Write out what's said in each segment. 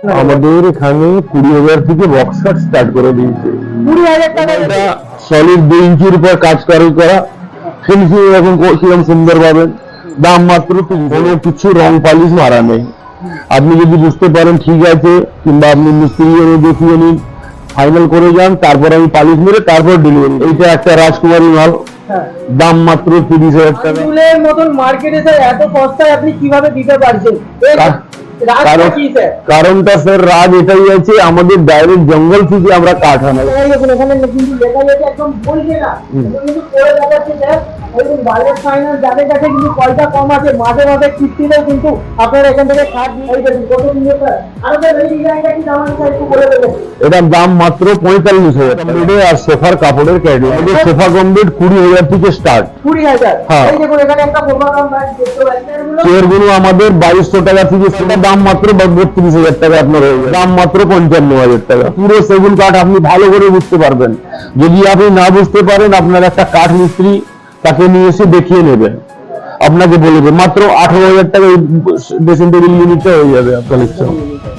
আমাদের এখানে 20,000 থেকে বক্স কাট স্টার্ট করে দিয়েছে। 20,000 টাকা এটা সলিড 2 ইঞ্চির উপর কাজ করা ফিনিশিং এরকম কিরকম সুন্দর পাবেন। দাম মাত্র কোনো কিছু রং পালিশ মারা নেই। আপনি যদি বুঝতে পারেন ঠিক আছে, কিংবা আপনি মিস্ত্রি এনে দেখিয়ে নিন, ফাইনাল করে যান, তারপর আমি পালিশ মেরে তারপর ডেলিভারি। এইটা একটা রাজকুমারী মাল, দাম মাত্র 30,000 টাকা। ফুলের মতন মার্কেটে স্যার এত সস্তায় আপনি কিভাবে দিতে পারছেন? কারণটা স্যার রাজ এটাই আছে, আমাদের ডাইরেক্ট জঙ্গল থেকে আমরা কাঠ আনাই। এখানে কিন্তু লেখা আছে একদম বলছে না, কিন্তু করে দেখাচ্ছে স্যার। একদম বাজার ফাইন্যান্স যাদের কাছে কিন্তু পয়সা কম আছে, মাঝে মাঝে কিস্তিতেও কিন্তু আপনারা এখান থেকে কাঠ নিয়ে যাবেন। কত সুন্দর স্যার। আর স্যার এই ডিজাইনটা কি দাম আছে একটু বলে দেবেন? এটার দাম মাত্র 45,000 টাকা। আর সোফার কাপড়ের ক্যাটাগরি সোফা কমপ্লিট 20,000 থেকে স্টার্ট। 20,000। হ্যাঁ, এই দেখুন এখানে একটা প্রোগ্রাম দেখতে পাচ্ছেন। চেয়ারগুলো আমাদের 2,200 টাকা থেকে, সেটা দাম মাত্র 32,000 টাকা আপনার হয়ে যাবে। দাম মাত্র 55,000 টাকা। পুরো সেগুন কাঠ আপনি ভালো করে বুঝতে পারবেন। যদি আপনি না বুঝতে পারেন, আপনার একটা কাঠ মিস্ত্রি তাকে নিয়ে এসে দেখিয়ে নেবেন, আপনাকে বলে দেবে। মাত্র 18,000 টাকা ড্রেসিং টেবিল ইউনিটটা হয়ে যাবে আপনার ইচ্ছা।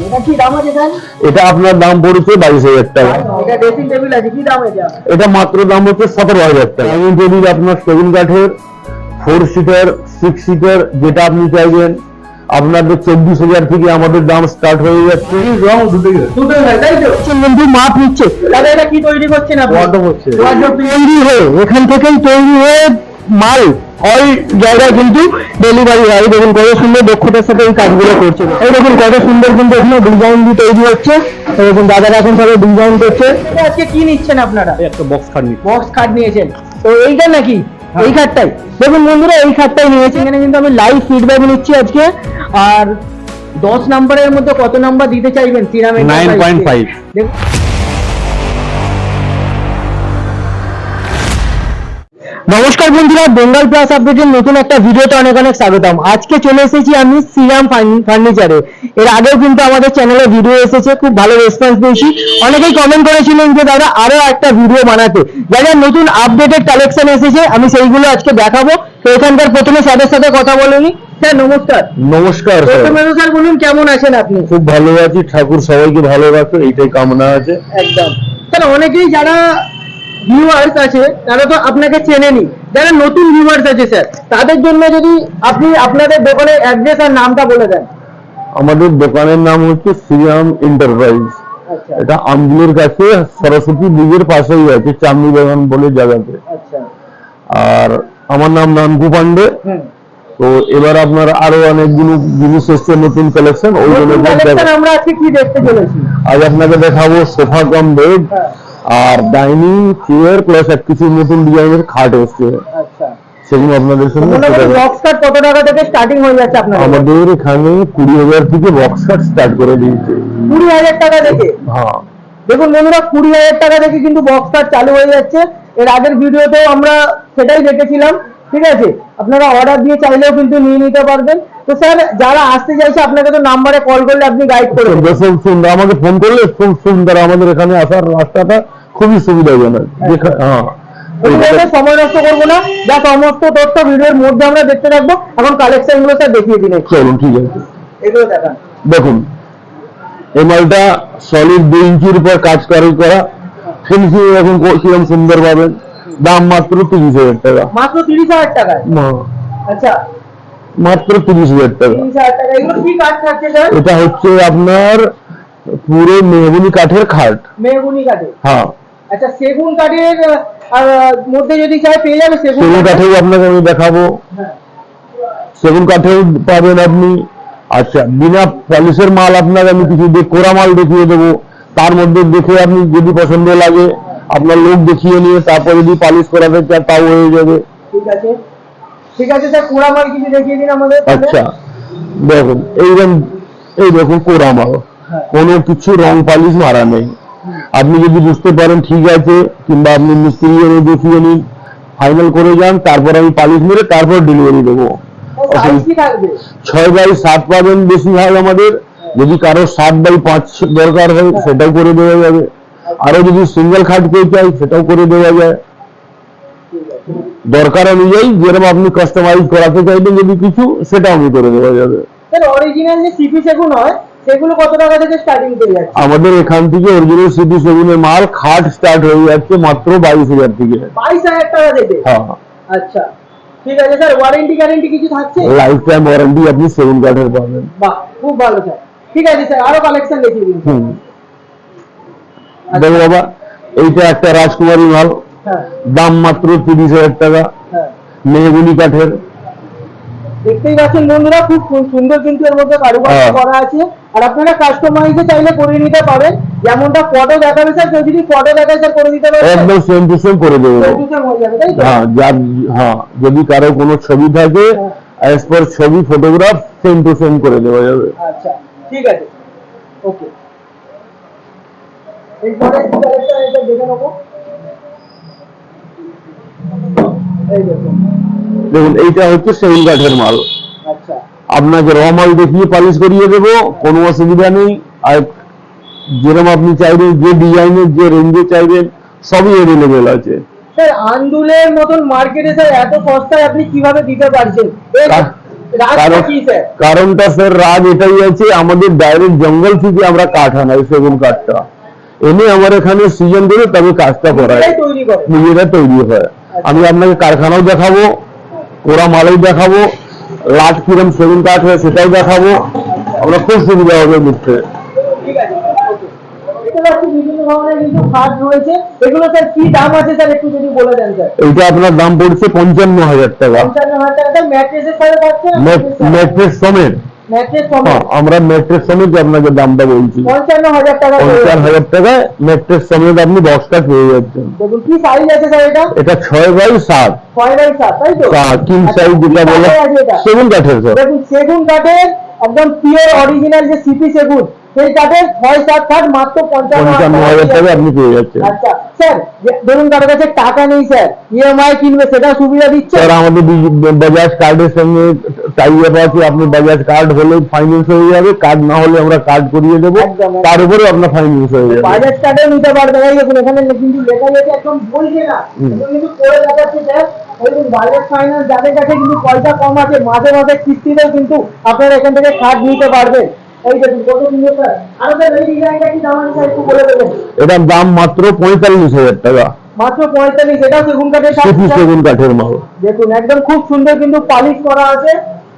এটা কি দাম আছে স্যার? এটা আপনার দাম পড়েছে 22,000 টাকা। এটা ড্রেসিং টেবিল আছে, কি দাম এটা? এটা মাত্র দাম হচ্ছে 17,000 টাকা। ডাইনিং টেবিল আপনার সেগুন কাঠের 4 সিটার 6 সিটার যেটা আপনি চাইবেন, আপনাদের 24,000 থেকে আমাদের দাম স্টার্ট হয়ে যাচ্ছে। রং দুটোই তাই তো বন্ধু মাপ নিচ্ছে। দাদা এটা কি তৈরি করছেন আপনি? ওয়ার্ডরোব হচ্ছে। ওয়ার্ডরোব তৈরি হয়ে এখান থেকেই তৈরি হয়ে মাল ওই জায়গায় কিন্তু ডেলিভারি হয়। দেখুন কত সুন্দর দক্ষতার সাথে এই কাজগুলো করছে। এই দেখুন কত সুন্দর কিন্তু এখানে ডিজাইন দিয়ে তৈরি হচ্ছে। এরকম দাদারা এখন সবাই ডিজাইন করছে। আজকে কি নিচ্ছেন আপনারা? একটা বক্স খাট নিচ্ছি। বক্স খাট নিয়েছেন তো এইটা নাকি? এই খাটটাই দেখুন বন্ধুরা, এই খাটটাই নিয়েছি। এখানে কিন্তু আমি লাইভ ফিডব্যাক নিচ্ছি আজকে। আর 10 নম্বরের মধ্যে কত নাম্বার দিতে চাইবেন সিরামিক? 9.5। দেখুন নমস্কার বন্ধুরা, বেঙ্গল প্লাস আপডেটের নতুন একটা ভিডিওতে অনেক অনেক স্বাগতম। আজকে চলে এসেছি আমি শ্রীরাম ফার্নিচারে। এর আগেও কিন্তু আমাদের চ্যানেলে ভিডিও এসেছে, খুব ভালো রেসপন্স পেয়েছি। অনেকেই কমেন্ট করেছিলেন যে দাদা আরো একটা ভিডিও বানাতে, যারা নতুন আপডেটেড কালেকশন এসেছে আমি সেইগুলো আজকে দেখাবো। তো এখানকার প্রথমে স্যারের সাথে কথা বলেনি। স্যার নমস্কার। নমস্কার প্রথমে স্যার বলুন কেমন আছেন আপনি? খুব ভালো আছি, ঠাকুর সবাইকে ভালো রাখো, এইটাই কামনা আছে। একদম স্যার, অনেকেই যারা ভিউয়ার্স আছে তারা তো আপনাকে চেনেনি, যারা নতুন ভিউয়ার্স আছে স্যার তাদের জন্য যদি আপনি আপনাদের দোকানের অ্যাড্রেস আর নামটা বলে দেন। আমাদের দোকানের নাম হচ্ছে শ্রীরাম এন্টারপ্রাইজ। আচ্ছা এটা আমগুলোর কাছে সরস্বতী ব্রিজের পাশেই আছে, চামনি বাগান বলে জায়গাতে। আচ্ছা। আর আমার নাম নানকু পান্ডে। তো এবার আপনার আরো অনেকগুলো জিনিস এসছে, নতুন কালেকশন। ওই জন্য আমরা আজকে কি দেখতে চলেছি? আজ আপনাকে দেখাবো সোফা কাম বেড আর ডাইনিং চেয়ার প্লাস এক কিছু নতুন ডিজাইনের খাট এসছে। আচ্ছা, সেগুলো আপনাদের সঙ্গে বক্স কাট কত টাকা থেকে স্টার্টিং হয়ে যাচ্ছে আপনাদের? আমাদের এখানে 20,000 থেকে বক্স কাট স্টার্ট করে দিয়েছে। 20,000 টাকা থেকে? হ্যাঁ দেখুন বন্ধুরা, 20,000 টাকা থেকে কিন্তু বক্স কাট চালু হয়ে যাচ্ছে। এর আগের ভিডিওতেও আমরা সেটাই দেখেছিলাম। ঠিক আছে, আপনারা অর্ডার দিয়ে চাইলেও কিন্তু নিয়ে নিতে পারবেন। তো স্যার যারা আসতে চাইছে আপনাকে তো নাম্বারে কল করলে আপনি গাইড করবেন। খুব সুন্দর, আমাকে ফোন করলে খুব সুন্দর। আমাদের এখানে আসার রাস্তাটা খুবই সুবিধাজনক। হ্যাঁ, সময় নষ্ট করবো না, যা সমস্ত তথ্য ভিডিওর মধ্যে আমরা দেখতে থাকবো। এখন কালেকশন গুলো স্যার দেখিয়ে দিন। চলুন ঠিক আছে, এগুলো দেখান। দেখুন এই মালটা সলিড 2 ইঞ্চির উপর কাজ করা ফিনিশিং এরকম কিরকম সুন্দর পাবেন। দাম মাত্র 30,000 টাকা। মাত্র 30,000 টাকায়? আচ্ছা, মাত্র 30,000 টাকা। 30,000 টাকা। এগুলো কি কাঠ থাকছে স্যার? এটা হচ্ছে আপনার পুরো মেহগুনি কাঠের খাট। মেহগুনি কাঠের? হ্যাঁ। আচ্ছা, সেগুন কাঠের মধ্যে যদি চাই পেয়ে যাবে? সেগুন কাঠেও আপনাকে আমি দেখাবো। সেগুন কাঠেও পাবেন আপনি। আচ্ছা, বিনা পলিশের মাল আপনাকে আমি কিছু কোরা মাল দেখিয়ে দেবো। তার মধ্যে দেখে আপনি যদি পছন্দ লাগে আপনার লোক দেখিয়ে নিয়ে তারপর যদি পালিশ করাতে চান তাও হয়ে যাবে। ঠিক আছে, ঠিক আছে স্যার, কোরা মাল কিছু দেখিয়ে দিন আমাদের। আচ্ছা দেখুন, এই দেখুন কোরা মাল, কোনো কিছু রং পালিশ মারা নেই। আপনি যদি বুঝতে পারেন ঠিক আছে, কিংবা আপনি মিস্ত্রি এনে দেখিয়ে নিন, ফাইনাল করে যান, তারপর আমি পালিশ মেরে তারপর ডেলিভারি দেবো। 6x7 পাবেন বেশিরভাগ আমাদের। যদি কারো 7x5 দরকার হয় সেটাও করে দেওয়া যাবে। আরো যদি সিঙ্গেল খাট পেয়ে চাই সেটাও করে দেওয়া যায়। দরকার অনুযায়ী যেরকম আপনি কাস্টমাইজ করাতে চাইবেন যদি কিছু, সেটাও আমি করে দেওয়া যাবে। স্যার অরিজিনাল যে সিপি সেগুন হয় সেগুলো কত টাকা থেকে স্টার্টিং পেয়ে যাচ্ছে? আমাদের এখান থেকে অরিজিনাল সিটি সেগুনের মাল খাট স্টার্ট হয়ে যাচ্ছে মাত্র 22,000 থেকে। 22,000 টাকা থেকে? হ্যাঁ। আচ্ছা ঠিক আছে স্যার, ওয়ারেন্টি গ্যারেন্টি কিছু থাকছে? লাইফ টাইম ওয়ারেন্টি আপনি সেগুন কাঠের পাবেন। বাহ, খুব ভালো স্যার। ঠিক আছে স্যার, আরো কালেকশন দেখিয়ে দিন। দেখো বাবা, এইটা একটা রাজকুমারী মাল, হ্যাঁ দাম মাত্র 30,000 টাকা, হ্যাঁ, মেহগুনি কাঠের। দেখতেই পাচ্ছেন বন্ধুরা, খুব সুন্দর কিন্তু এর মধ্যে কারুকার্য হ্যাঁ। করা আছে। আর আপনারা কাস্টমাইজে চাইলে করে নিতে পারেন, যেমনটা ফটো দেখাবে স্যার, কেউ যদি ফটো দেখায় স্যার করে দিতে পারবেন? একদম সেম টু সেম করে দেবো। হয়ে যাবে তাই তো? হ্যাঁ, হ্যাঁ, যদি কারো কোনো ছবি থাকে অ্যাজ পার ছবি ফটোগ্রাফ সেম টু সেম করে দেওয়া যাবে। আচ্ছা ঠিক আছে, ওকে। এরপরে কি কালেকশন এটা দেখে নেবো। এই দেখুন, দেখুন এইটা হচ্ছে সেগুন কাঠের মাল, আচ্ছা আপনাকে র মাল দেখিয়ে পালিশ করিয়ে দেবো, কোনো অসুবিধা নেই। আর যেরকম আপনি চাইবেন, যে ডিজাইনের যে রেঞ্জে চাইবেন সবই অ্যাভেলেবেল আছে। স্যার আন্দুলের মতন মার্কেটে স্যার এত সস্তায় আপনি কিভাবে দিতে পারছেন? এর রাজটা কি স্যার? কারণটা স্যার রাজ এটাই আছে, আমাদের ডাইরেক্ট জঙ্গল থেকে আমরা কাঠ আনাই, সেগুন কাঠটা এনে আমার এখানে সিজন করে তবে কাজটা করায়, নিজেরাই তৈরি করে? নিজেরা তৈরি হয়। আমি আপনাকে কারখানাও দেখাবো, ওরা মালাই দেখাবো, লাট কিরম সেগুন কাঠ হয় সেটাও দেখাবো, আমরা খুব সুবিধা হবে বুঝতে। ঠিক আছে, ওকে। দেখতে পাচ্ছি বিভিন্ন ধরনের কিন্তু খাট রয়েছে, এগুলো স্যার কি দাম আছে স্যার একটু যদি বলে দেন স্যার। এইটা আপনার দাম পড়ছে 55,000 টাকা, 55,000 টাকা। স্যার ম্যাট্রেসের সাথে থাকছে না? ম্যাট্রেস সমেত। ম্যাট্রেস সমেত? হ্যাঁ, আমরা ম্যাট্রেস সমেত আপনাকে দামটা বলছি। 55,000 টাকা। 55,000 টাকায় ম্যাট্রেস সমেত আপনি বক্সটা পেয়ে যাচ্ছেন। দেখুন কি সাইজ আছে স্যার এটা? এটা 6x7, 6x7 তাই তো? কিং সাইজ যেটা বলে সেগুন কাঠের স্যার। দেখুন সেগুন কাঠের একদম পিওর অরিজিনাল যে সিপি সেগুন, সেই কাঠের 6-7 খাট মাত্র 55,000 টাকা আপনি পেয়ে যাচ্ছেন। আচ্ছা স্যার, ধরুন কারোর কাছে টাকা নেই স্যার, ইএমআই কিনবে, সেটা সুবিধা দিচ্ছে? স্যার আমাদের বাজাজ কার্ডের সঙ্গে টাই আপ আছে, আপনি বাজাজ কার্ড হলে ফাইন্যান্স হয়ে যাবে, কার্ড না হলে আমরা কার্ড করিয়ে দেবো, একদম। তার উপরে আপনার ফাইন্যান্স হয়ে যাবে। বাজাজ কার্ডেও নিতে পারবেন। এই দেখুন এখানে কিন্তু লেখা আছে, একদম বলছে না, এটা কিন্তু করে দেখাচ্ছে স্যার। দেখুন বাজাজ ফাইন্যান্স যাদের কাছে কিন্তু পয়সা কম আছে, মাঝে মাঝে কিস্তিতেও কিন্তু আপনারা এখান থেকে কার্ড নিতে পারবেন। এই দেখুন কত সুন্দর স্যার। আর স্যার এই ডিজাইনটা কি দাম আছে একটু বলে দেবেন? এটার দাম মাত্র 45,000 টাকা, মাত্র 45। এটাও সেগুন কাঠের কাজ? সিপি সেগুন কাঠের মাল। দেখুন একদম খুব সুন্দর কিন্তু পলিশ করা আছে,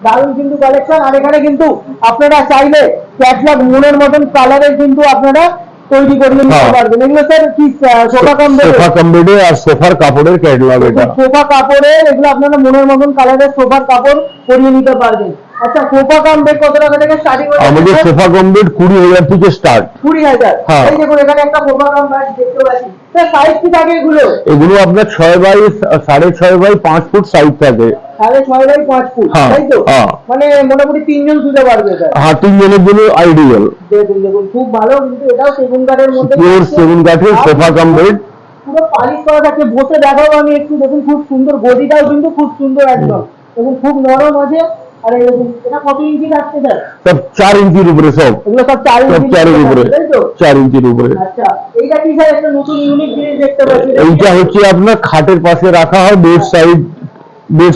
দারুণ কিন্তু কালেকশন। আর এখানে কিন্তু আপনারা চাইলে ক্যাটলগ মনের মতন কালারের কিন্তু আপনারা তৈরি করে নিতে পারবেন। এগুলো স্যার কি sofa cum bed? Sofa cum বেডে আর সোফার কাপড়ের ক্যাটলগ। এটা সোফা কাপড়ের, এগুলো আপনারা মনের মতন কালারের সোফার কাপড় করিয়ে নিতে পারবেন। আচ্ছা সোফা কাম বেড কত টাকা থেকে স্টার্টিং হচ্ছে? আমাদের সোফা কাম বেড 20,000 থেকে স্টার্ট। 20,000? হ্যাঁ। এই দেখুন এখানে একটা সোফা কাম বেড দেখতে পাচ্ছি স্যার। সাইজ কি থাকে এগুলো? এগুলো আপনার 6x5.5 ফুট সাইজ থাকে। 6.5x5 ফুট হ্যাঁ, তাই তো? হ্যাঁ। মানে মোটামুটি 3 জন শুতে পারবে স্যার? হ্যাঁ, 3 জনের জন্য আইডিয়াল। দেখুন দেখুন খুব ভালো, কিন্তু এটাও সেগুন কাঠের মধ্যে পিওর সেগুন কাঠের সোফা কাম বেড। পুরো পালিশ করা থাকে, বসে দেখাও আমি একটু। দেখুন খুব সুন্দর, গদিটাও কিন্তু খুব সুন্দর একদম। দেখুন খুব নরম আছে। আর এই দেখুন এটা কত ইঞ্চি থাকছে স্যার? সব 4 ইঞ্চির উপরে, সব এগুলো সব 4 সব ইঞ্চি 4 এর উপরে, তাই তো? 4 ইঞ্চির উপরে। আচ্ছা এইটা কি স্যার একটা নতুন ইউনিক জিনিস দেখতে পাচ্ছি? এইটা হচ্ছে আপনার খাটের পাশে রাখা হয়, বেড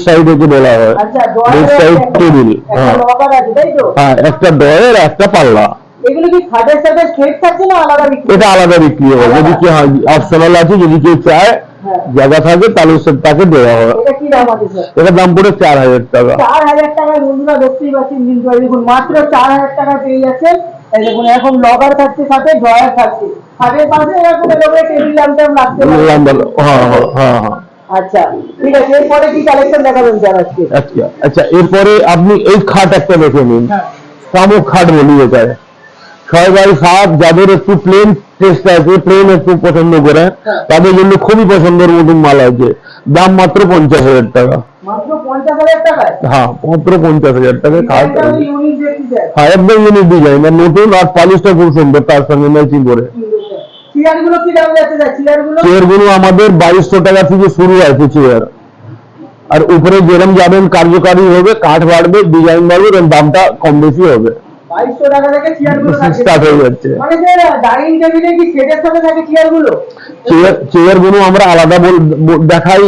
সাইড একে বলা হয়। আচ্ছা বেড সাইড টেবিল। হ্যাঁ লকার আছে তাই তো? হ্যাঁ, একটা ডয়ের একটা পাল্লা। এগুলো কি খাটের সাথে সেট থাকছে না আলাদা বিক্রি? এটা আলাদা বিক্রি হয়, যদি কেউ অপশনাল আছে, যদি কেউ চায় হ্যাঁ। জায়গা থাকে তাহলে তাকে দেওয়া হয়। এটা কি দাম আছে স্যার? এটার দাম পড়ে 4,000 টাকা। 4,000 টাকায় বন্ধুরা দেখতেই পাচ্ছেন কিন্তু। এই দেখুন মাত্র 4,000 টাকা পেয়ে যাচ্ছেন। এই দেখুন এখন লকার থাকছে, সাথে ড্রয়ার থাকছে, খাটের পাশে এরকম টেবিল ল্যাম্প রাখতে পারবেন। হ্যাঁ হ্যাঁ হ্যাঁ হ্যাঁ। আচ্ছা ঠিক আছে, এরপরে কি কালেকশন দেখাবেন স্যার আজকে? আচ্ছা আচ্ছা, এরপরে আপনি এই খাট একটা দেখে নিন, হ্যাঁ শামুক খাট বলি এটায়। 6x7, যাদের একটু প্লেন টেস্ট আছে, প্লেন একটু পছন্দ করে, তাদের জন্য খুবই পছন্দের মতন মাল আছে। দাম মাত্র 50,000 টাকা। মাত্র 50,000 টাকায়? হ্যাঁ, মাত্র 50,000 টাকা খাট। এটা আমি ইউনিক দেখছি স্যার। হ্যাঁ, একদম ইউনিক ডিজাইন, আর নতুন, আর পলিশটা খুব সুন্দর তার সঙ্গে ম্যাচিং করে। চেয়ারগুলো কি দাম যাচ্ছে স্যার? চেয়ারগুলো? চেয়ারগুলো আমাদের 2,200 টাকা থেকে শুরু আছে চেয়ার, আর উপরে যেরকম যাবেন কার্যকারী হবে, কাঠ বাড়বে, ডিজাইন বাড়বে, এর দামটা কম বেশি হবে। 2,200 টাকা থেকে চেয়ারগুলো স্টার্ট হয়ে যাচ্ছে। মানে স্যার ডাইনিং টেবিলে কি সেটের সাথে থাকে চেয়ারগুলো? চেয়ারগুলো আমরা আলাদা দেখাই,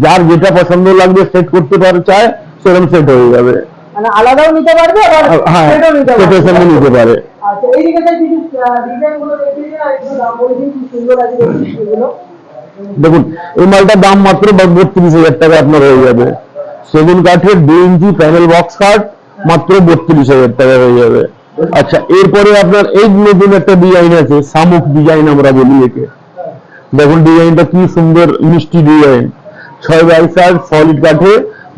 যার যেটা পছন্দ লাগবে সেট করতে পারে, চায় সেরকম সেট হয়ে যাবে। মানে আলাদাও নিতে পারবে, আর হ্যাঁ, সেটও নিতে সেটের সঙ্গে পারবে। নিতে পারে। আচ্ছা এইদিকে যে কিছু ডিজাইন গুলো দেখিয়েছেন আর একটু দাম বলে দিন, কি সুন্দর আছে এগুলো। দেখুন এই মালটার দাম মাত্র 32,000 টাকা আপনার হয়ে যাবে। সেগুন কাঠের 2 ইঞ্চি প্যানেল বক্স কাঠ মাত্র 32,000 টাকা হয়ে যাবে। আচ্ছা এরপরে আপনার এই নতুন একটা ডিজাইন আছে, শামুক ডিজাইন আমরা বলি একে। দেখুন ডিজাইনটা কি সুন্দর মিষ্টি ডিজাইন, 6x8 সলিড কাঠে,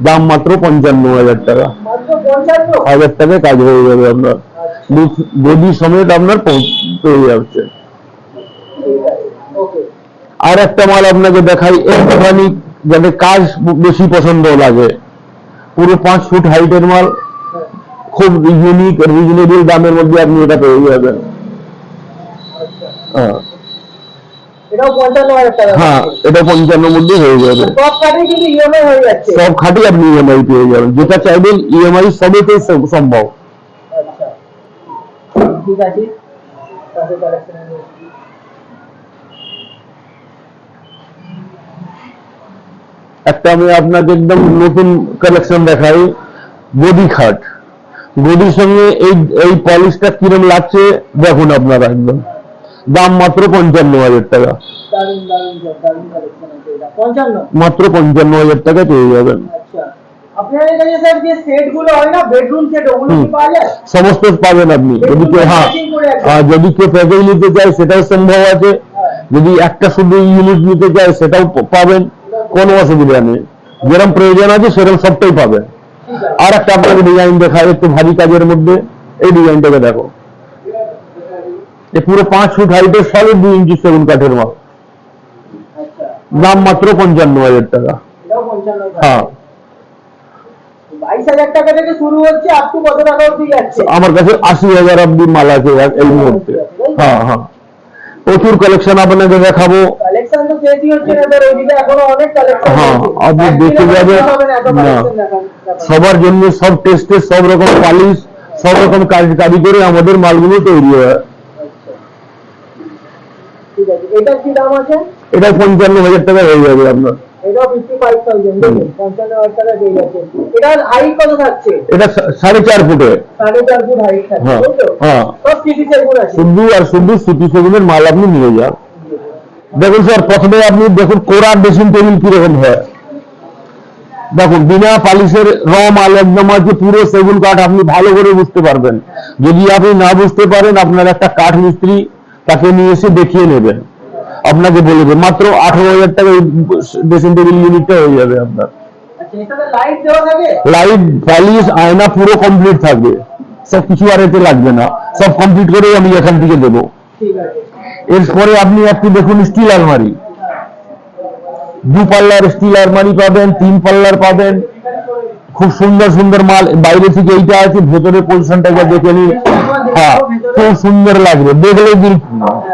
দাম মাত্র 55,000 টাকা। মাত্র 55,000 টাকায় কাজ হয়ে যাবে আপনার, গদি সমেত আপনার পেয়ে যাচ্ছে। ওকে আর একটা মাল আপনাকে দেখাই, একটুখানি যাতে কাজ বেশি পছন্দ লাগে, পুরো 5 ফুট হাইটের মাল, খুব ইউনিক রিজনেবল দামের মধ্যে আপনি এটা পেয়ে যাবেন। হ্যাঁ এটাও 55,000 টাকা। হ্যাঁ এটা 55 মধ্যে হয়ে যাবে। সব কাঠে কিন্তু ইএমআই হয়ে যাচ্ছে, সব খাটি আপনি ইএমআই পেয়ে যাবেন, যেটা চাইবেন ইএমআই সবেতেই সম্ভব। আচ্ছা ঠিক আছে, তাহলে কালেকশন একটা আমি আপনাকে একদম নতুন কালেকশন দেখাই, গদি খাট। গদির সঙ্গে এই এই পলিশটা কিরম লাগছে দেখুন আপনারা, একদম দাম মাত্র 55,000 টাকা। দারুন দারুন দারুন কালেকশন আছে এটা 55। মাত্র 55,000 টাকা পেয়ে যাবেন। আচ্ছা আপনার কাছে স্যার যে সেট গুলো হয় না, বেডরুম সেট, ওগুলো কি পাওয়া যায়? সমস্ত পাবেন আপনি, যদি কেউ যদি কেউ প্যাকেজ নিতে চায় সেটাও সম্ভব আছে, যদি একটা শুধু ইউনিট নিতে চায় সেটাও পাবেন, কোনো অসুবিধা নেই। যেরকম প্রয়োজন আছে সেরকম সবটাই পাবেন। আর একটা আপনাকে ডিজাইন দেখায় একটু ভারী কাজের মধ্যে, এই ডিজাইনটাকে দেখো, পুরো 5 ফুট হাইটের সলিড 2 ইঞ্চি সেগুন কাঠের মাল, দাম মাত্র 55,000 টাকা। হ্যাঁ 22,000 টাকা থেকে শুরু হচ্ছে, আপ টু কত টাকা অবধি যাচ্ছে? আমার কাছে 80,000 অব্দি মাল আছে এই মুহূর্তে। হ্যাঁ হ্যাঁ প্রচুর কালেকশন আপনাকে দেখাবো। কালেকশন তো শেষই হচ্ছে না স্যার, ওইদিকে এখনো অনেক কালেকশন। হ্যাঁ আপনি দেখে যাবেন, না সবার জন্য সব টেস্টে সব রকম পালিশ, সব রকম কাজ করে আমাদের মালগুলো তৈরি হয়। ঠিক আছে, এটা কি দাম আছে? এটা 55,000 টাকা হয়ে যাবে আপনার। এটাও 55,000, 55,000 টাকা দিয়ে যাচ্ছে। এটা হাইট কত থাকছে? এটা 4.5 ফুটে, 4.5 ফুট হাইট থাকছে। হ্যাঁ তাই তো? হ্যাঁ সব সিটি সেগুন আছে। শুধু আর শুধু সিটি সেগুনের মাল আপনি নিয়ে যান। দেখুন স্যার প্রথমে আপনি দেখুন কোরার ড্রেসিং টেবিল কিরকম হয়, দেখুন বিনা পালিশের র মাল একদম আছে, পুরো সেগুন কাঠ, আপনি ভালো করে বুঝতে পারবেন। যদি আপনি না বুঝতে পারেন আপনার একটা কাঠ মিস্ত্রি তাকে নিয়ে এসে দেখিয়ে নেবেন, আপনাকে বলে দেবে। মাত্র 18,000 টাকা ড্রেসিং টেবিল ইউনিটটা হয়ে যাবে আপনার। আচ্ছা এটাতে লাইট দেওয়া থাকে? লাইট পলিশ আয়না পুরো কমপ্লিট থাকবে, সব কিছু আর এতে লাগবে না, সব কমপ্লিট করেই আমি এখান থেকে দেবো। ঠিক আছে। এরপরে আপনি একটু দেখুন স্টিল আলমারি, 2 পাল্লার স্টিল আলমারি পাবেন, 3 পাল্লার পাবেন, খুব সুন্দর সুন্দর মাল। বাইরে থেকে এইটা আছে, ভেতরে পজিশনটা দেখে নিন। হ্যাঁ খুব সুন্দর লাগবে, দেখলেই দিন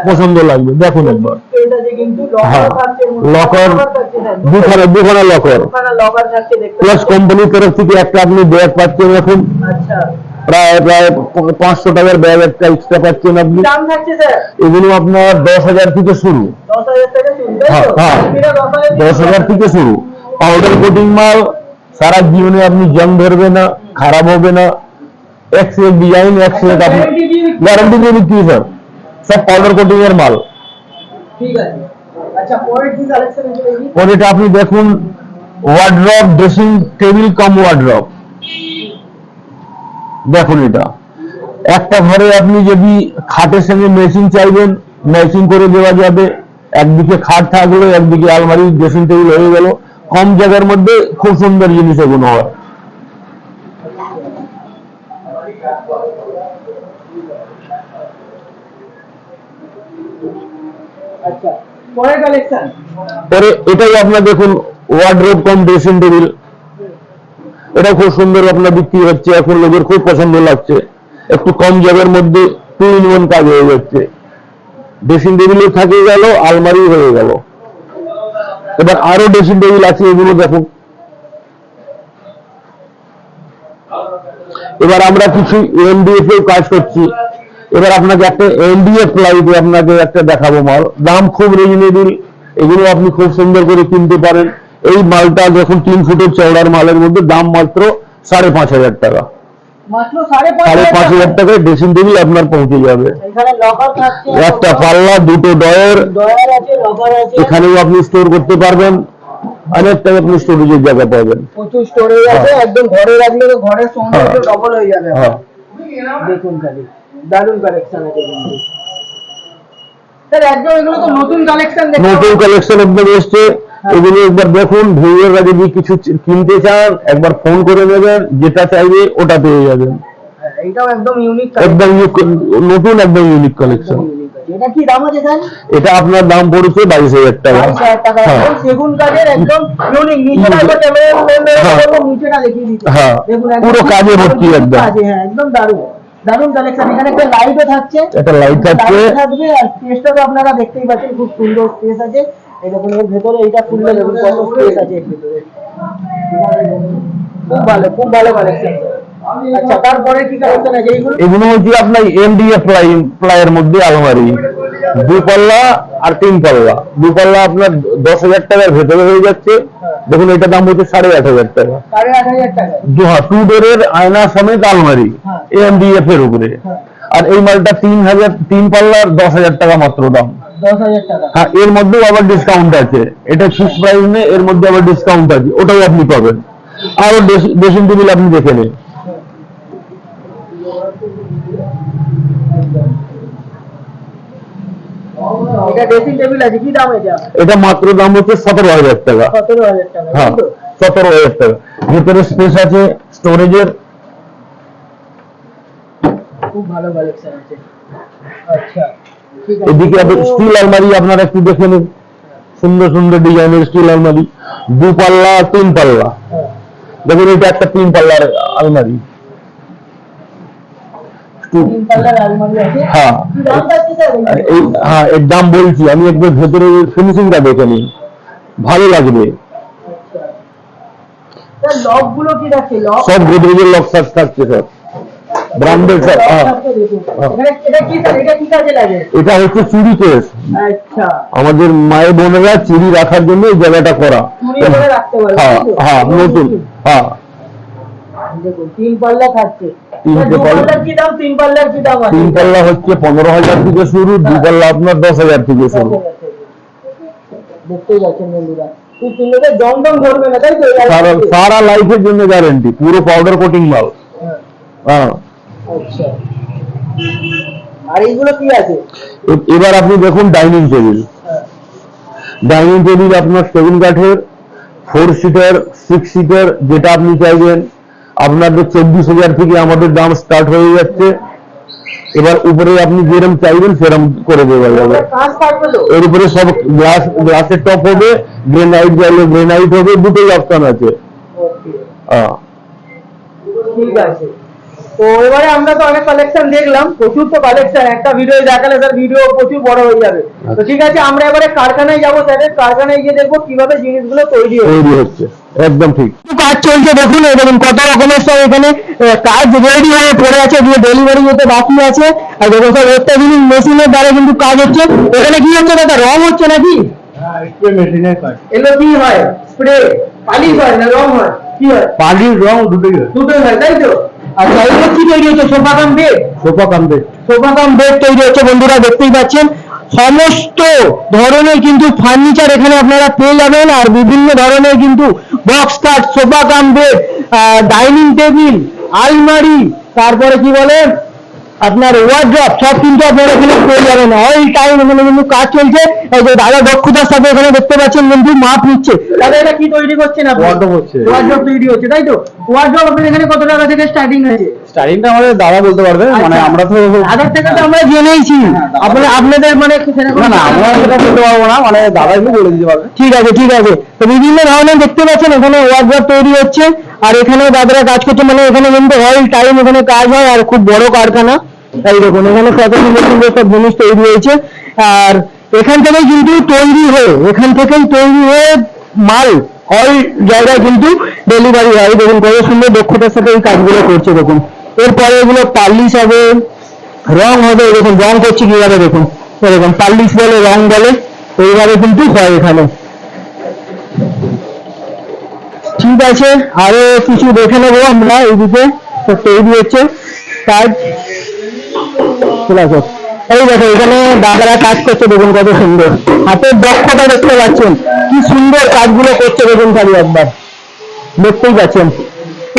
পছন্দ লাগবে, দেখুন একবার। হ্যাঁ লকার, দুখানা লকার, প্লাস কোম্পানির তরফ থেকে একটা আপনি ব্যাগ পাচ্ছেন এখন, প্রায় 500 টাকার ব্যাগ একটা এক্সট্রা পাচ্ছেন আপনি। এগুলো আপনার 10,000 থেকে শুরু। হ্যাঁ হ্যাঁ 10,000 থেকে শুরু। পাউডার কোটিং মাল, সারা জীবনে আপনি জং ধরবে না, খারাপ হবে না, এক সে ডিজাইন এক সে আপনি গ্যারান্টি দিয়ে দিচ্ছি স্যার, সব পাউডার কোটিং এর মাল। ঠিক আছে। আচ্ছা পরের কি কালেকশন আছে? পরেটা আপনি দেখুন ওয়ার্ড্রপ, ড্রেসিং টেবিল কাম ওয়ার্ড্রপ। দেখুন এটা একটা ঘরে আপনি যদি খাটের সঙ্গে ম্যাচিং চাইবেন, ম্যাচিং করে দেওয়া যাবে। একদিকে খাট থাকলো, একদিকে আলমারি ড্রেসিং টেবিল হয়ে গেল, কম জায়গার মধ্যে খুব সুন্দর জিনিস এগুলো হয়। আচ্ছা পরের কালেকশন, পরে এটাই আপনার দেখুন ওয়ার্ড্রোব কম ড্রেসিং টেবিল, এটা খুব সুন্দর আপনার বিক্রি হচ্ছে এখন, লোকের খুব পছন্দ লাগছে। একটু কম জায়গার মধ্যে 2 in 1 কাজ হয়ে যাচ্ছে, ড্রেসিং টেবিলও থাকে গেল, আলমারি হয়ে গেল। এবার আরো ড্রেসিং টেবিল আছে, এগুলো দেখুন। এবার আমরা কিছু এমডিএফ এও কাজ করছি, এবার আপনাকে একটা এমডিএফ প্লাইতে আপনাকে একটা দেখাবো মাল, দাম খুব রিজনেবল, এগুলো আপনি খুব সুন্দর করে কিনতে পারেন। এই মালটা দেখুন 3 ফুটের চওড়ার মালের মধ্যে দাম মাত্র 5,500 টাকা। মাত্র 5,500 টাকায় ড্রেসিং টেবিল আপনার পৌঁছে যাবে। এখানে লকার থাকছে, একটা পাল্লা, দুটো ডয়ার, ডয়ার আছে, লকার আছে, এখানেও আপনি স্টোর করতে পারবেন, অনেকটা আপনি স্টোরেজের জায়গা পাবেন। প্রচুর স্টোরেজ আছে, একদম ঘরে রাখলে তো ঘরের সৌন্দর্য হ্যাঁ। ডবল হয়ে যাবে। হ্যাঁ। দেখুন খালি দারুণ কালেকশন আছে কিন্তু স্যার, একদম এগুলো তো নতুন কালেকশন। নতুন কালেকশন একদম এসছে, এগুলো একবার দেখুন। ভিউয়াররা যদি কিছু কিনতে চান একবার ফোন করে নেবেন, যেটা চাইবে ওটা পেয়ে যাবেন। এইটাও একদম ইউনিক একদম নতুন, একদম ইউনিক কালেকশন। এটা কি দাম আছে স্যার? এটা আপনার দাম পড়েছে 22,000 টাকা। 22,000 টাকা। হ্যাঁ। একদম সেগুন কাঠের, একদম ইউনিক। নিচেটা একবার ক্যামেরা নিচেটা দেখিয়ে দিচ্ছি। হ্যাঁ, দেখুন পুরো কাজে ভর্তি একদম। হ্যাঁ, একদম দারুণ দারুণ কালেকশন। এখানে একটা লাইটও থাকছে, একটা লাইট থাকবে, থাকবে। আর স্পেসটা তো আপনারা দেখতেই পাচ্ছেন, খুব সুন্দর স্পেস আছে। এই দেখুন, এর ভেতরে এইটা খুললে দেখুন কত স্পেস আছে এর ভেতরে। খুব ভালো কালেকশন। আচ্ছা, তারপরে কি কালেকশন আছে এইগুলো? এগুলো হচ্ছে আপনার MDF প্লাইয়ের মধ্যে আলমারি, 2 পাল্লা আর 3 পাল্লা। 2 পাল্লা আপনার 10,000 টাকার ভেতরে হয়ে যাচ্ছে। দেখুন এটার দাম হচ্ছে 8,500 টাকা। 8,500 টাকা। 2 ডোরের আয়না সমেত আলমারি, MDF এর উপরে। আর এই মালটা 3 পাল্লার 10,000 টাকা মাত্র দাম। 10,000 টাকা। হ্যাঁ, এর মধ্যেও আবার ডিসকাউন্ট আছে। এটা ফিক্স প্রাইস নেই, এর মধ্যে আবার ডিসকাউন্ট আছে, ওটাও আপনি পাবেন। আরো ড্রেসিং টেবিল আপনি দেখে নিন। এটা ড্রেসিং টেবিল আছে, কি দাম এটা? এটা মাত্র দাম হচ্ছে 17,000 টাকা। 17,000 টাকা। হ্যাঁ, 17,000 টাকা। ভেতরে স্পেস আছে স্টোরেজের। খুব ভালো কালেকশন আছে। আচ্ছা, ঠিক আছে। এদিকে আপনি স্টিল আলমারি আপনারা একটু দেখে নিন, সুন্দর সুন্দর ডিজাইনের স্টিল আলমারি, 2 পাল্লা 3 পাল্লা। দেখুন এটা একটা 3 পাল্লার আলমারি। 3 পাল্লার আলমারি আছে। হ্যাঁ, কি দাম আছে স্যার? হ্যাঁ, এর দাম বলছি আমি, একবার ভেতরে ফিনিশিংটা দেখে নিন, ভালো লাগবে। স্যার, লক গুলো কি রাখছে? লক সব গোদরেজের লক থাকছে স্যার, ব্র্যান্ডেড স্যার। হ্যাঁ, এটা কি স্যার? এটা কি কাজে লাগে? এটা হচ্ছে চুরি কেস। আচ্ছা, আমাদের মায়ের বোনেরা চুরি রাখার জন্য এই জায়গাটা করা। চুরি করে রাখতে পারবে। হ্যাঁ হ্যাঁ, নতুন। হ্যাঁ, দেখুন 3 পাল্লা থাকছে। 3 2 পাল্লা। পাল্লার কি দাম? 3 পাল্লার কি দাম আছে? 3 পাল্লা হচ্ছে 15,000 থেকে শুরু, 2 পাল্লা আপনার 10,000 থেকে শুরু। দেখতেই পাচ্ছেন বন্ধুরা, তুই কিনলে দম ধরবে না, তাই তো? সারা লাইফের জন্য গ্যারান্টি, পুরো পাউডার কোটিং মাল। হ্যাঁ। আচ্ছা, আর এইগুলো কি আছে? এবার আপনি দেখুন ডাইনিং টেবিল। ডাইনিং টেবিল আপনার সেগুন কাঠের, 4 সিটার 6 সিটার, যেটা আপনি চাইবেন। আপনাদের 24,000 থেকে আমাদের দাম স্টার্ট হয়ে যাচ্ছে। এবার উপরে আপনি যেরকম চাইবেন সেরকম করে দেওয়া যাবে। কাজ থাকবে তো? এর উপরে সব গ্লাসের টপ হবে, গ্রেনাইট চাইলে গ্রেনাইট হবে, দুটোই অপশন আছে। ওকে, হ্যাঁ, ঠিক আছে। তো এবারে আমরা তো অনেক কালেকশন দেখলাম, প্রচুর তো কালেকশন, একটা ভিডিও দেখালে স্যার ভিডিও প্রচুর বড় হয়ে যাবে। তো ঠিক আছে, আমরা এবারে কারখানায় যাবো স্যারের কারখানায় গিয়ে দেখবো কিভাবে জিনিসগুলো তৈরি হচ্ছে। একদম ঠিক। কাজ চলছে। দেখুন এই দেখুন কত রকমের সব এখানে কাজ রেডি হয়ে পড়ে আছে, দিয়ে ডেলিভারি যেতে বাকি আছে। আর দেখুন সব একটা জিনিস মেশিনের দ্বারা কিন্তু কাজ হচ্ছে। এখানে কি হচ্ছে দাদা? রং হচ্ছে নাকি? মেশিনের কাজ। এগুলো কি হয়? স্প্রে পালিশ হয় না রং হয়? কি হয়? পালিশ রং দুটোই হয়। দুটোই হয়, তাই তো? আচ্ছা, এগুলো কি তৈরি হচ্ছে? Sofa cum bed? Sofa cum bed. Sofa cum bed তৈরি হচ্ছে বন্ধুরা, দেখতেই পাচ্ছেন। সমস্ত ধরনের কিন্তু ফার্নিচার এখানে আপনারা পেয়ে যাবেন। আর বিভিন্ন ধরনের কিন্তু box cut, sofa cum bed, dining table, আলমারি, তারপরে কি বলে আপনার ওয়ার্ড্রপ, সব কিন্তু আপনারা এখানে পেয়ে যাবেন। অল টাইম এখানে কিন্তু কাজ চলছে। এই যে দাদা দক্ষতার সাথে এখানে দেখতে পাচ্ছেন কিন্তু মাপ নিচ্ছে। দাদা এটা কি তৈরি করছেন আপনি? ওয়ার্ড্রপ হচ্ছে। ওয়ার্ড্রপ তৈরি হচ্ছে, তাই তো? ওয়ার্ড্রপ আপনাদের এখানে কত টাকা থেকে স্টার্টিং আছে? স্টার্টিংটা আমাদের দাদা বলতে পারবে, মানে আমরা তো দাদার থেকে তো আমরা জেনেইছি। আপনাদের মানে না না, আমরা সেটা বলতে পারবো না, মানে দাদা একটু বলে দিতে পারবে। ঠিক আছে, ঠিক আছে। তো বিভিন্ন ধরনের দেখতে পাচ্ছেন এখানে ওয়ার্ড্রপ তৈরি হচ্ছে। আর এখানে দাদারা কাজ করছে, মানে এখানে কিন্তু অল টাইম এখানে কাজ হয়। আর খুব বড় কারখানা। এই দেখুন এখানে কত সুন্দর সুন্দর সব জিনিস তৈরি হয়েছে। আর এখান থেকেই কিন্তু তৈরি হয়ে মাল অল জায়গায় কিন্তু ডেলিভারি হয়। দেখুন কত সুন্দর দক্ষতার সাথে এই কাজগুলো করছে। দেখুন এরপরে এগুলো পালিশ হবে, রং হবে। দেখুন রং করছে কিভাবে, দেখুন এরকম পালিশ বলে, রং বলে, এইভাবে কিন্তু হয় এখানে। ঠিক আছে, আরো কিছু দেখে নেবো আমরা এইদিকে। তো তৈরি হচ্ছে কাজ চলে আসো। এই দেখো এখানে দাদারা কাজ করছে, দেখুন কত সুন্দর হাতের দক্ষতা দেখতে পাচ্ছেন, কি সুন্দর কাজগুলো করছে দেখুন খালি একবার দেখতেই পাচ্ছেন।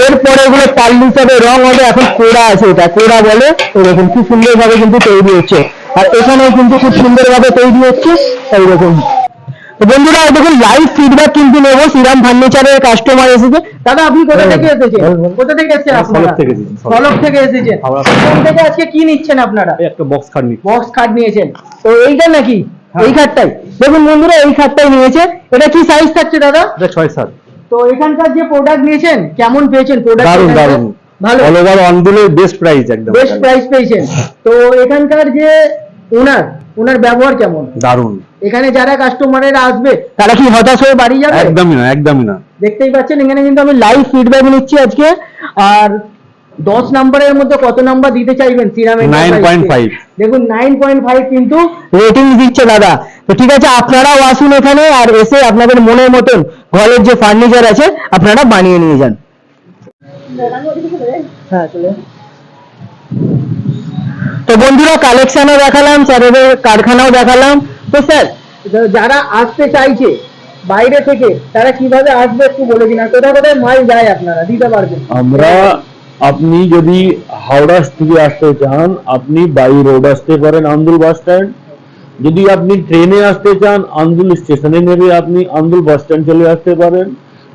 এরপরে এগুলো পাল্লি হিসাবে রং হবে, এখন কোড়া আছে, এটা কোড়া বলে। এই দেখুন কি সুন্দর ভাবে কিন্তু তৈরি হচ্ছে, আর এখানেও কিন্তু খুব সুন্দর ভাবে তৈরি হচ্ছে। এই দেখুন তো বন্ধুরা দেখুন লাইভ ফিডব্যাক কিন্তু নেবো, শ্রীরাম ফার্নিচারের কাস্টমার এসেছে। দাদা আপনি কোথা থেকে এসেছেন? কোথা থেকে এসেছেন আপনারা? সলভ থেকে এসেছেন। এখান থেকে আজকে কি নিচ্ছেন আপনারা? একটা বক্স খাট নিচ্ছি। বক্স খাট নিয়েছেন, তো এইটা নাকি এই খাটটাই? দেখুন বন্ধুরা এই খাটটাই নিয়েছে। এটা কি সাইজ থাকছে দাদা? এটা 6-7। তো এখানকার যে প্রোডাক্ট নিয়েছেন কেমন পেয়েছেন? প্রোডাক্ট দারুন দারুন, ভালো, অল ওভার অনবিলের বেস্ট প্রাইস, একদম বেস্ট প্রাইস পেয়েছেন। তো এখানকার যে ওনার ব্যবহার কেমন? দারুন। এখানে যারা কাস্টমারেরা আসবে তারা কি হতাশ হয়ে বাড়ি যাবে? একদমই না, একদমই না। দেখতেই পাচ্ছেন এখানে কিন্তু আমি লাইভ ফিডব্যাক নিচ্ছি আজকে। আর 10 নাম্বারের মধ্যে কত নাম্বার দিতে চাইবেন শ্রীরাম? 9.5। দেখুন 9.5 কিন্তু রেটিং দিচ্ছে দাদা। তো ঠিক আছে, আপনারাও আসুন এখানে, আর এসে আপনাদের মনের মতন ঘরের যে ফার্নিচার আছে আপনারা বানিয়ে নিয়ে যান। হ্যাঁ চলে। তো বন্ধুরা কালেকশনও দেখালাম, স্যারের কারখানাও দেখালাম। তো স্যার যারা আসতে চাইছে বাইরে থেকে তারা কিভাবে আসবে একটু বলে দিন, আর কোথায় কোথায় মাল যায় আপনারা দিতে পারবেন? আমরা, আপনি যদি হাওড়া থেকে আসতে চান আপনি বাই রোড আসতে পারেন আন্দুল বাস স্ট্যান্ড। যদি আপনি ট্রেনে আসতে চান আন্দুল স্টেশনে নেমে আপনি আন্দুল বাস স্ট্যান্ড চলে আসতে পারেন।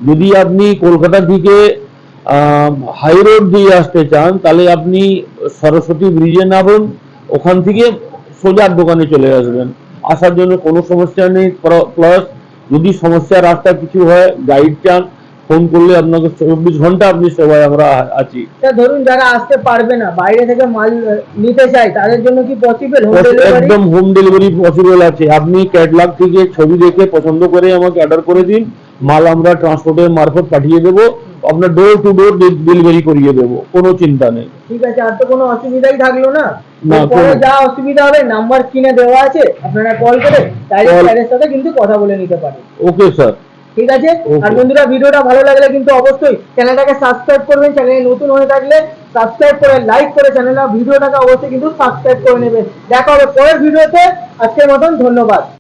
যদি আপনি কলকাতা থেকে হাই রোড দিয়ে আসতে চান তাহলে আপনি সরস্বতী ব্রিজে নামুন, ওখান থেকে সোজা দোকানে চলে আসবেন। আসার জন্য কোনো সমস্যা নেই। প্লাস যদি সমস্যা রাস্তা কিছু হয় গাইড চান ফোন করলে আপনাকে 24 ঘন্টা আপনি সেবায় আমরা আছি। ধরুন যারা আসতে পারবে না, বাইরে থেকে মাল নিতে চায়, তাদের জন্য কি পসিবল? একদম হোম ডেলিভারি পসিবল আছে। আপনি ক্যাটালগ থেকে ছবি দেখে পছন্দ করে আমাকে অর্ডার করে দিন, মাল আমরা ট্রান্সপোর্টের মারফত পাঠিয়ে দেবো, আপনার ডোর টু ডোর ডেলিভারি করিয়ে দেবো, কোনো চিন্তা নেই। ঠিক আছে, আর তো কোনো অসুবিধাই থাকলো না। না, পরে কোনো- যা অসুবিধা হবে নাম্বার স্ক্রিনে দেওয়া আছে, আপনারা কল করে ডাইরেক্ট Call- স্যারের সাথে কিন্তু কথা বলে নিতে পারেন। Okay sir. ঠিক আছে। Okay. আর বন্ধুরা ভিডিওটা ভালো লাগলে কিন্তু অবশ্যই চ্যানেলটাকে সাবস্ক্রাইব করবেন, চ্যানেলে নতুন হয়ে থাকলে সাবস্ক্রাইব করে লাইক করে চ্যানেলটা ভিডিওটাকে অবশ্যই কিন্তু সাবস্ক্রাইব করে নেবেন। দেখা হবে পরের ভিডিওতে, আজকের মতন ধন্যবাদ।